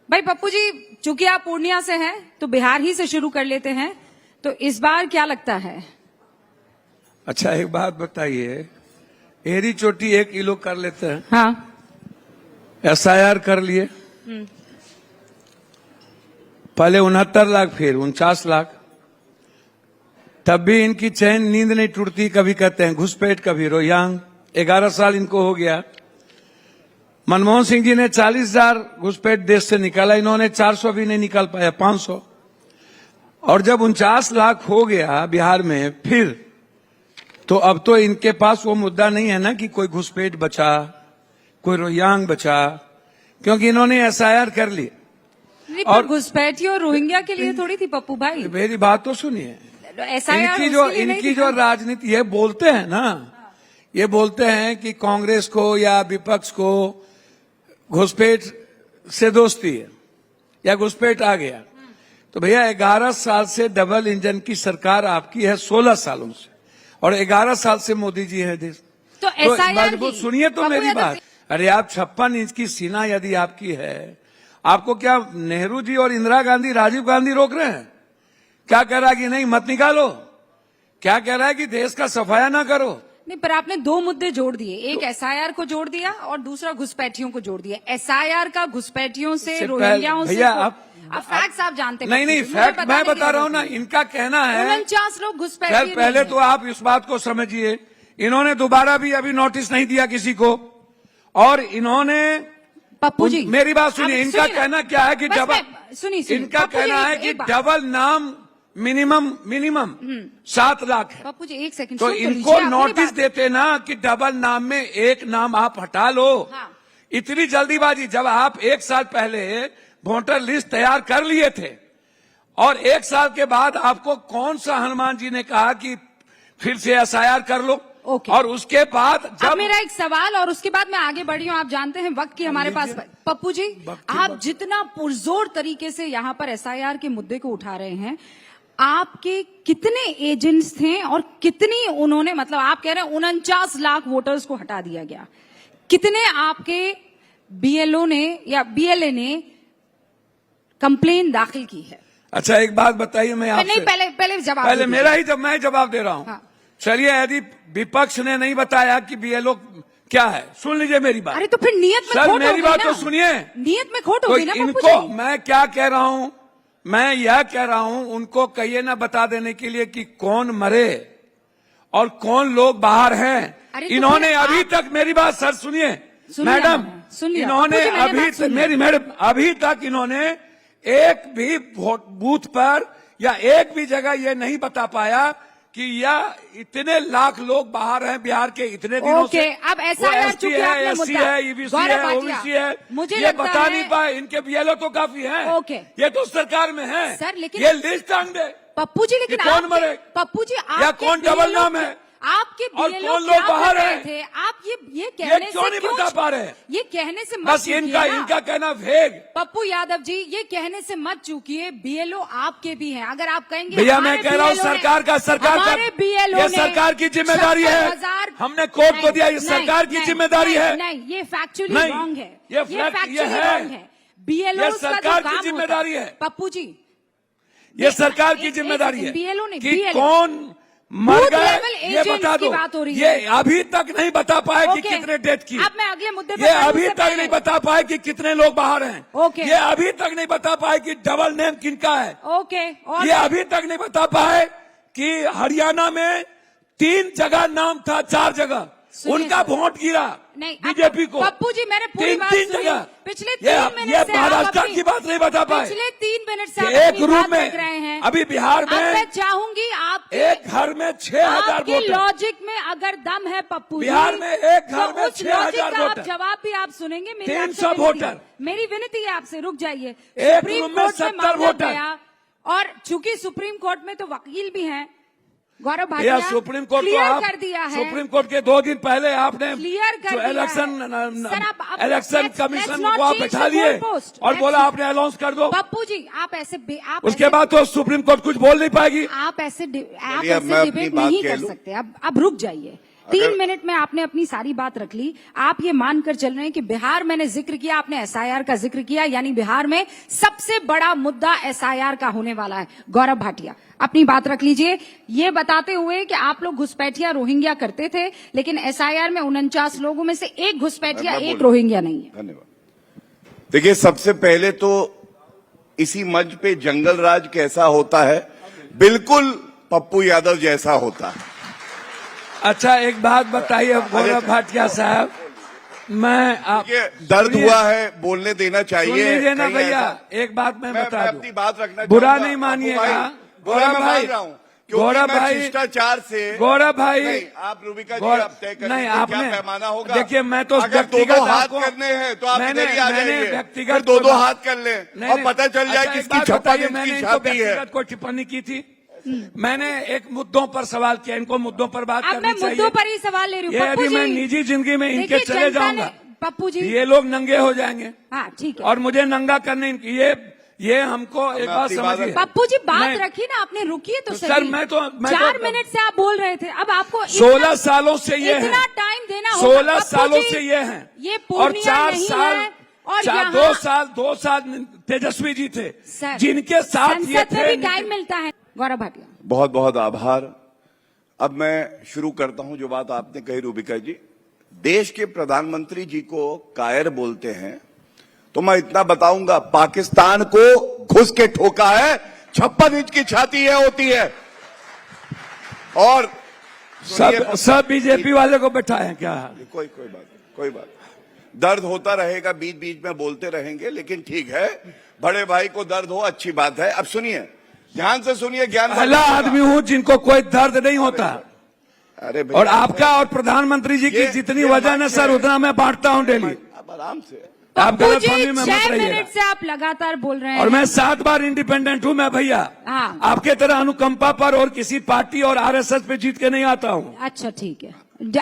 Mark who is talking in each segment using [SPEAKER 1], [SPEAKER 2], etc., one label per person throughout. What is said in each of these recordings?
[SPEAKER 1] भाई पप्पू जी, चूंकि आप पूर्णिया से हैं तो बिहार ही से शुरू कर लेते हैं। तो इस बार क्या लगता है?
[SPEAKER 2] अच्छा, एक बात बताइए, एरी चोटी 1 किलो कर लेते हैं।
[SPEAKER 1] हाँ,
[SPEAKER 2] SIR कर लिए, पहले 69 लाख, फिर 49 लाख, तब भी इनकी चैन नींद नहीं टूटती। कभी कहते हैं घुसपैठ, कभी रोयांग। 11 साल इनको हो गया। मनमोहन सिंह जी ने 40,000 घुसपैठ देश से निकाला, इन्होंने 400 भी नहीं निकाल पाया, 500। और जब 49 लाख हो गया बिहार में, फिर तो अब तो इनके पास वो मुद्दा नहीं है ना कि कोई घुसपैठ बचा, कोई रोयांग बचा, क्योंकि इन्होंने SIR कर ली।
[SPEAKER 1] और घुसपैठी और रोहिंग्या के लिए थोड़ी थी पप्पू भाई।
[SPEAKER 2] मेरी बात तो सुनिए,
[SPEAKER 1] SIR
[SPEAKER 2] इनकी जो राजनीति, ये बोलते हैं ना, ये बोलते हैं कि कांग्रेस को या विपक्ष को घुसपैठ से दोस्ती है या घुसपैठ आ गया। तो भैया 11 साल से डबल इंजन की सरकार आपकी है, 16 सालों से, और 11 साल से मोदी जी है देश।
[SPEAKER 1] तो SIR
[SPEAKER 2] सुनिए तो मेरी बात। अरे आप 56 इंच की सीना यदि आपकी है, आपको क्या नेहरू जी और इंदिरा गांधी, राजीव गांधी रोक रहे हैं? क्या कह रहा है कि नहीं मत निकालो? क्या कह रहा है कि देश का सफाया ना करो?
[SPEAKER 1] नहीं, पर आपने 2 मुद्दे जोड़ दिए, एक SIR को जोड़ दिया और दूसरा घुसपैठियों को जोड़ दिया। SIR का घुसपैठियों से, रोहिंग्याओं से,
[SPEAKER 2] भैया
[SPEAKER 1] आप फैक्ट्स आप जानते हैं।
[SPEAKER 2] नहीं, फैक्ट मैं बता रहा हूं ना। इनका कहना है
[SPEAKER 1] 49 लोग घुसपैठ।
[SPEAKER 2] पहले तो आप इस बात को समझिए, इन्होंने दोबारा भी अभी नोटिस नहीं दिया किसी को, और इन्होंने
[SPEAKER 1] पप्पू जी
[SPEAKER 2] मेरी बात सुनिए, इनका कहना क्या है कि इनका कहना है कि डबल नाम मिनिमम 7 लाख है।
[SPEAKER 1] पप्पू जी 1 सेकंड,
[SPEAKER 2] तो इनको नोटिस देते ना कि डबल नाम में एक नाम आप हटा लो।
[SPEAKER 1] हाँ।
[SPEAKER 2] इतनी जल्दीबाजी, जब आप 1 साल पहले वोटर लिस्ट तैयार कर लिए थे और 1 साल के बाद आपको कौन सा हनुमान जी ने कहा कि फिर से SIR कर लो? और उसके बाद
[SPEAKER 1] जब मेरा एक सवाल, और उसके बाद मैं आगे बढ़ी हूँ। आप जानते हैं वक्त की हमारे पास। पप्पू जी, आप जितना पुरजोर तरीके से यहाँ पर SIR के मुद्दे को उठा रहे हैं, आपके कितने एजेंट्स थे और कितनी उन्होंने, मतलब आप कह रहे हैं 49 लाख वोटर्स को हटा दिया गया, कितने आपके BLO ने या BLA ने कंप्लेन दाखिल की है?
[SPEAKER 2] अच्छा, एक बात बताइए, मैं आपसे
[SPEAKER 1] नहीं, पहले जवाब,
[SPEAKER 2] पहले मेरा ही, जब मैं जवाब दे रहा हूँ।
[SPEAKER 1] हाँ।
[SPEAKER 2] चलिए, यदि विपक्ष ने नहीं बताया कि BLO क्या है, सुन लीजिए मेरी बात।
[SPEAKER 1] अरे तो फिर नियत में
[SPEAKER 2] सर
[SPEAKER 1] खोट
[SPEAKER 2] मेरी बात तो सुनिए,
[SPEAKER 1] नियत में खोट होगी ना पप्पू
[SPEAKER 2] इनको
[SPEAKER 1] जी।
[SPEAKER 2] मैं क्या कह रहा हूँ, मैं यह कह रहा हूँ, उनको कहिए ना बता देने के लिए कि कौन मरे और कौन लोग बाहर हैं। इन्होंने अभी तक, मेरी बात सर सुनिए मैडम, इन्होंने अभी तक इन्होंने एक भी बूथ पर या एक भी जगह ये नहीं बता पाया कि यह इतने लाख लोग बाहर हैं बिहार के इतने दिनों से।
[SPEAKER 1] अब SIR चूंकि आपने
[SPEAKER 2] SC है, EBC है, OBC है,
[SPEAKER 1] मुझे
[SPEAKER 2] ये बता नहीं पाए। इनके BLO तो काफी है, ये तो सरकार में है सर, लेकिन ये लिस्ट टांग दे
[SPEAKER 1] पप्पू जी। लेकिन
[SPEAKER 2] कौन मरे
[SPEAKER 1] पप्पू जी,
[SPEAKER 2] या कौन डबल नाम है,
[SPEAKER 1] आपके
[SPEAKER 2] और कौन लोग बाहर हैं,
[SPEAKER 1] आप ये कहने
[SPEAKER 2] क्यों नहीं बता पा रहे?
[SPEAKER 1] ये कहने से
[SPEAKER 2] बस इनका कहना वेग।
[SPEAKER 1] पप्पू यादव जी, ये कहने से मत चूकिए, BLO आपके भी हैं। अगर आप कहेंगे
[SPEAKER 2] भैया, मैं कह रहा हूँ सरकार का ये सरकार की जिम्मेदारी है। हमने कोर्ट को दिया, ये सरकार की जिम्मेदारी है।
[SPEAKER 1] नहीं, ये फैक्चुअली रॉन्ग है,
[SPEAKER 2] ये फैक्चुअली रॉन्ग है।
[SPEAKER 1] BLO
[SPEAKER 2] सरकार की जिम्मेदारी है
[SPEAKER 1] पप्पू जी,
[SPEAKER 2] ये सरकार की जिम्मेदारी है
[SPEAKER 1] BLO ने
[SPEAKER 2] कि कौन मर गए ये बता दो। ये अभी तक नहीं बता पाए कि कितने डेथ की।
[SPEAKER 1] अब मैं अगले मुद्दे
[SPEAKER 2] ये अभी तक नहीं बता पाए कि कितने लोग बाहर हैं।
[SPEAKER 1] ये
[SPEAKER 2] अभी तक नहीं बता पाए कि डबल नेम किनका है।
[SPEAKER 1] और
[SPEAKER 2] ये अभी तक नहीं बता पाए कि हरियाणा में 3 जगह नाम था, 4 जगह उनका वोट गिरा बीजेपी को।
[SPEAKER 1] पप्पू जी, मैंने पूरी बात
[SPEAKER 2] 3 जगह
[SPEAKER 1] पिछले 3 मिनट
[SPEAKER 2] ये महाराष्ट्र की बात नहीं बता पाए।
[SPEAKER 1] पिछले 3 मिनट से
[SPEAKER 2] एक रूम में अभी बिहार में
[SPEAKER 1] मैं चाहूंगी आप
[SPEAKER 2] एक घर में 6,000 वोटर।
[SPEAKER 1] लॉजिक में अगर दम है पप्पू जी,
[SPEAKER 2] बिहार में एक घर में 6,000
[SPEAKER 1] वोटर, जवाब भी आप सुनेंगे।
[SPEAKER 2] 300 वोटर।
[SPEAKER 1] मेरी विनती है आपसे, रुक जाइए।
[SPEAKER 2] एक रूम में 70 वोटर,
[SPEAKER 1] और चूंकि सुप्रीम कोर्ट में तो वकील भी हैं, Gaurav Bhatia,
[SPEAKER 2] supreme court
[SPEAKER 1] clear
[SPEAKER 2] को
[SPEAKER 1] कर दिया है।
[SPEAKER 2] सुप्रीम कोर्ट के 2 दिन पहले आपने
[SPEAKER 1] क्लियर कर
[SPEAKER 2] इलेक्शन कमीशन को आप बैठा लिए और बोला आपने अनाउंस कर दो।
[SPEAKER 1] पप्पू जी, आप
[SPEAKER 2] उसके बाद तो सुप्रीम कोर्ट कुछ बोल नहीं पाएगी।
[SPEAKER 1] आप ऐसे डिबेट नहीं कर सकते। अब रुक जाइए। 3 मिनट में आपने अपनी सारी बात रख ली। आप ये मानकर चल रहे हैं कि बिहार मैंने जिक्र किया, आपने एसआईआर का जिक्र किया, यानी बिहार में सबसे बड़ा मुद्दा एसआईआर का होने वाला है। गौरव भाटिया, अपनी बात रख लीजिए, ये बताते हुए कि आप लोग घुसपैठिया रोहिंग्या करते थे, लेकिन एसआईआर में 49 लोगों में से एक घुसपैठिया, एक रोहिंग्या नहीं है।
[SPEAKER 3] धन्यवाद। देखिए, सबसे पहले तो इसी मंच पे जंगल राज कैसा होता है, बिल्कुल पप्पू यादव जैसा होता है।
[SPEAKER 2] अच्छा, एक बात बताइए गौरव भाटिया साहब, मैं आप
[SPEAKER 3] दर्द हुआ है, बोलने देना चाहिए।
[SPEAKER 2] सुन लीजिए ना
[SPEAKER 3] कहीं
[SPEAKER 2] भैया,
[SPEAKER 3] ऐसा-
[SPEAKER 2] एक बात मैं बता दूं,
[SPEAKER 3] अपनी बात रखना
[SPEAKER 2] बुरा
[SPEAKER 3] चाहूंगा।
[SPEAKER 2] नहीं मानिएगा
[SPEAKER 3] गौरव
[SPEAKER 2] गौरव
[SPEAKER 3] भाई,
[SPEAKER 2] भाई,
[SPEAKER 3] गौरव भाई, शिष्टाचार से
[SPEAKER 2] गौरव भाई,
[SPEAKER 3] नहीं, आप रूबिका जी
[SPEAKER 2] गौरव-
[SPEAKER 3] आप तय करें
[SPEAKER 2] नहीं,
[SPEAKER 3] क्या
[SPEAKER 2] आपने-
[SPEAKER 3] पैमाना होगा।
[SPEAKER 2] देखिए, मैं तो
[SPEAKER 3] अगर
[SPEAKER 2] व्यक्तिगत
[SPEAKER 3] दो हाथ
[SPEAKER 2] आपको-
[SPEAKER 3] करने हैं तो आप
[SPEAKER 2] मैंने-
[SPEAKER 3] इधर ही आ
[SPEAKER 2] मैंने
[SPEAKER 3] जाइए,
[SPEAKER 2] व्यक्तिगत
[SPEAKER 3] फिर दो
[SPEAKER 2] कोई बात-
[SPEAKER 3] हाथ कर लें
[SPEAKER 2] नहीं,
[SPEAKER 3] और पता चल जाए
[SPEAKER 2] अच्छा, एक
[SPEAKER 3] किसकी
[SPEAKER 2] बात
[SPEAKER 3] छप्पन
[SPEAKER 2] बताइए,
[SPEAKER 3] इंच
[SPEAKER 2] मैंने
[SPEAKER 3] की
[SPEAKER 2] इनको
[SPEAKER 3] छाती है।
[SPEAKER 2] व्यक्तिगत कोई टिप्पणी की थी? मैंने एक मुद्दों पर सवाल किया, इनको मुद्दों पर बात
[SPEAKER 1] अब
[SPEAKER 2] करनी
[SPEAKER 1] मैं
[SPEAKER 2] चाहिए।
[SPEAKER 1] मुद्दों पर ही सवाल ले रही हूँ।
[SPEAKER 2] ये
[SPEAKER 1] पप्पू
[SPEAKER 2] अभी
[SPEAKER 1] जी,
[SPEAKER 2] मैं निजी जिंदगी में इनके
[SPEAKER 1] देखिए,
[SPEAKER 2] चले
[SPEAKER 1] जनता ने-
[SPEAKER 2] जाऊंगा,
[SPEAKER 1] पप्पू जी,
[SPEAKER 2] ये लोग नंगे हो जाएंगे।
[SPEAKER 1] हाँ ठीक है।
[SPEAKER 2] और मुझे नंगा करने ये हमको एक बात
[SPEAKER 3] आपकी बात
[SPEAKER 2] समझिए।
[SPEAKER 1] पप्पू जी बात
[SPEAKER 2] नहीं,
[SPEAKER 1] रखिए ना, आपने रुकिए तो सही।
[SPEAKER 2] सर, मैं तो
[SPEAKER 1] 4 मिनट से आप बोल रहे थे, अब आपको
[SPEAKER 2] 16 सालों से ये
[SPEAKER 1] इतना
[SPEAKER 2] है,
[SPEAKER 1] टाइम देना होगा।
[SPEAKER 2] 16
[SPEAKER 1] पप्पू
[SPEAKER 2] सालों
[SPEAKER 1] जी,
[SPEAKER 2] से ये हैं,
[SPEAKER 1] ये
[SPEAKER 2] और
[SPEAKER 1] पूर्णिया
[SPEAKER 2] 4
[SPEAKER 1] नहीं
[SPEAKER 2] साल
[SPEAKER 1] है, और
[SPEAKER 2] 2 साल तेजस्वी जी थे,
[SPEAKER 1] सर,
[SPEAKER 2] जिनके साथ ये
[SPEAKER 1] संसद में भी
[SPEAKER 2] थे।
[SPEAKER 1] टाइम मिलता है। गौरव भाटिया,
[SPEAKER 3] बहुत बहुत आभार। अब मैं शुरू करता हूं जो बात आपने कही रूबिका जी। देश के प्रधानमंत्री जी को कायर बोलते हैं तो मैं इतना बताऊंगा, पाकिस्तान को घुस के ठोका है, 56 इंच की छाती है होती है। और
[SPEAKER 2] सब बीजेपी वाले को बैठा है क्या?
[SPEAKER 3] कोई बात दर्द होता रहेगा, बीच बीच में बोलते रहेंगे, लेकिन ठीक है, बड़े भाई को दर्द हो अच्छी बात है। अब सुनिए, ध्यान से सुनिए, ज्ञान
[SPEAKER 2] पहला आदमी हूं जिनको कोई दर्द नहीं होता।
[SPEAKER 3] अरे भैया,
[SPEAKER 2] और आपका और प्रधानमंत्री जी की जितनी वजह है सर, उतना मैं बांटता हूं डेली।
[SPEAKER 3] अब आराम से।
[SPEAKER 2] आप
[SPEAKER 1] पप्पू जी,
[SPEAKER 2] गलतफहमी में मत
[SPEAKER 1] 6
[SPEAKER 2] रहिएगा।
[SPEAKER 1] मिनट से आप लगातार बोल रहे हैं।
[SPEAKER 2] और मैं 7 बार इंडिपेंडेंट हूं मैं भैया।
[SPEAKER 1] हाँ।
[SPEAKER 2] आपके तरह अनुकंपा पर और किसी पार्टी और आरएसएस पे जीत के नहीं आता हूं।
[SPEAKER 1] अच्छा ठीक है,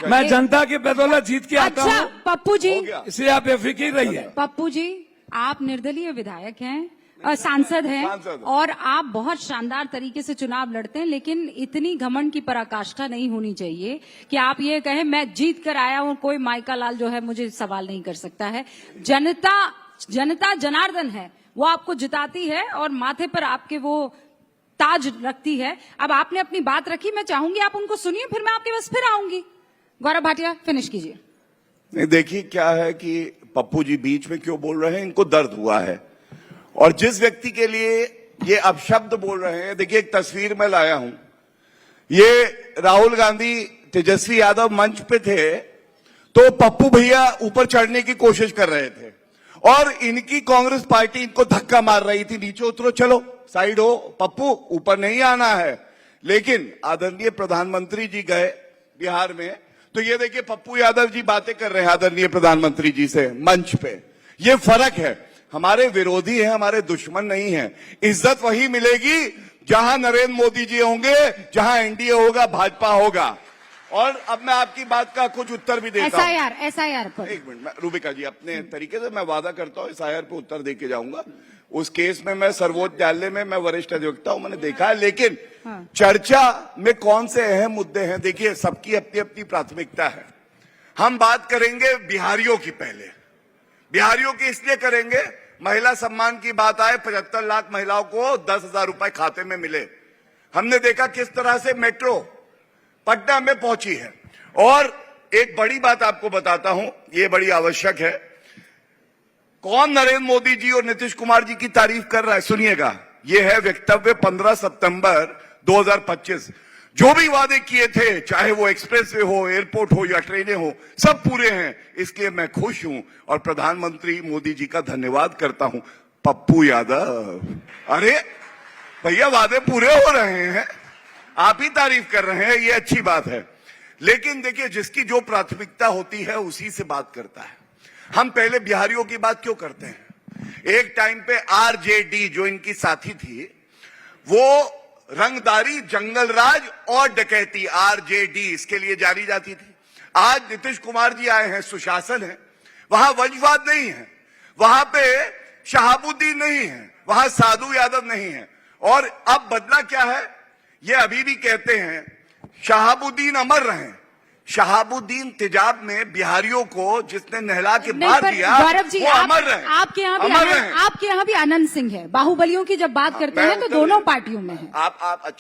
[SPEAKER 2] मैं जनता की बदौलत जीत के आता
[SPEAKER 1] अच्छा
[SPEAKER 2] हूं,
[SPEAKER 1] पप्पू जी,
[SPEAKER 2] इसलिए आप बेफिक्र रहिए।
[SPEAKER 1] पप्पू जी, आप निर्दलीय विधायक हैं, सांसद हैं,
[SPEAKER 3] सांसद।
[SPEAKER 1] और आप बहुत शानदार तरीके से चुनाव लड़ते हैं, लेकिन इतनी घमंड की पराकाष्ठा नहीं होनी चाहिए कि आप ये कहें मैं जीत कर आया हूं, कोई माइका लाल जो है मुझे सवाल नहीं कर सकता है। जनता जनार्दन है, वो आपको जिताती है और माथे पर आपके वो ताज रखती है। अब आपने अपनी बात रखी, मैं चाहूंगी आप उनको सुनिए, फिर मैं आपके पास फिर आऊंगी। गौरव भाटिया, फिनिश कीजिए।
[SPEAKER 3] नहीं, देखिए क्या है कि पप्पू जी बीच में क्यों बोल रहे हैं, इनको दर्द हुआ है। और जिस व्यक्ति के लिए ये अपशब्द बोल रहे हैं, देखिए एक तस्वीर मैं लाया हूं, ये राहुल गांधी तेजस्वी यादव मंच पे थे तो पप्पू भैया ऊपर चढ़ने की कोशिश कर रहे थे और इनकी कांग्रेस पार्टी इनको धक्का मार रही थी, नीचे उतरो, चलो साइड हो, पप्पू ऊपर नहीं आना है। लेकिन आदरणीय प्रधानमंत्री जी गए बिहार में, तो ये देखिए पप्पू यादव जी बातें कर रहे हैं आदरणीय प्रधानमंत्री जी से मंच पे। ये फर्क है, हमारे विरोधी है, हमारे दुश्मन नहीं है। इज्जत वही मिलेगी जहां नरेंद्र मोदी जी होंगे, जहां एनडीए होगा, भाजपा होगा। और अब मैं आपकी बात का कुछ उत्तर भी देता हूं।
[SPEAKER 1] एसआईआर पर
[SPEAKER 3] एक मिनट, रूबिका जी, अपने तरीके से मैं वादा करता हूं एसआईआर पे उत्तर दे के जाऊंगा। उस केस में मैं सर्वोच्च न्यायालय में मैं वरिष्ठ अधिवक्ता हूं, मैंने देखा है। लेकिन चर्चा में कौन से अहम मुद्दे हैं, देखिए सबकी अपनी अपनी प्राथमिकता है। हम बात करेंगे बिहारियों की पहले। बिहारियों की इसलिए करेंगे, महिला सम्मान की बात आए, 75 लाख महिलाओं को 10,000 रुपए खाते में मिले। हमने देखा किस तरह से मेट्रो पटना में पहुंची है। और एक बड़ी बात आपको बताता हूं, ये बड़ी आवश्यक है। कौन नरेंद्र मोदी जी और नीतीश कुमार जी की तारीफ कर रहा है, सुनिएगा। यह है वक्तव्य 15 सितंबर 2025। जो भी वादे किए थे, चाहे वो एक्सप्रेसवे हो, एयरपोर्ट हो या ट्रेनें हो, सब पूरे हैं। इसलिए मैं खुश हूं और प्रधानमंत्री मोदी जी का धन्यवाद करता हूं। पप्पू यादव, अरे भैया वादे पूरे हो रहे हैं, आप ही तारीफ कर रहे हैं, ये अच्छी बात है। लेकिन देखिए, जिसकी जो प्राथमिकता होती है उसी से बात करता है। हम पहले बिहारियों की बात क्यों करते हैं? एक टाइम पे आरजेडी जो इनकी साथी थी, वो रंगदारी, जंगल राज और डकैती, आरजेडी इसके लिए जानी जाती थी। आज नीतीश कुमार जी आए हैं, सुशासन है, वहां वंशवाद नहीं है, वहां पे शहाबुद्दीन नहीं है, वहां साधु यादव नहीं है। और अब बदला क्या है, ये अभी भी कहते हैं शहाबुद्दीन अमर रहे, शहाबुद्दीन तिजाब में बिहारियों को जिसने नहला के
[SPEAKER 1] नहीं,
[SPEAKER 3] मार
[SPEAKER 1] पर
[SPEAKER 3] दिया
[SPEAKER 1] गौरव जी
[SPEAKER 3] वो अमर रहे।
[SPEAKER 1] आपके यहाँ भी
[SPEAKER 3] अमर रहे।
[SPEAKER 1] आपके यहाँ भी आनंद सिंह है। बाहुबलियों की जब बात करते हैं तो दोनों पार्टियों में है।
[SPEAKER 3] आप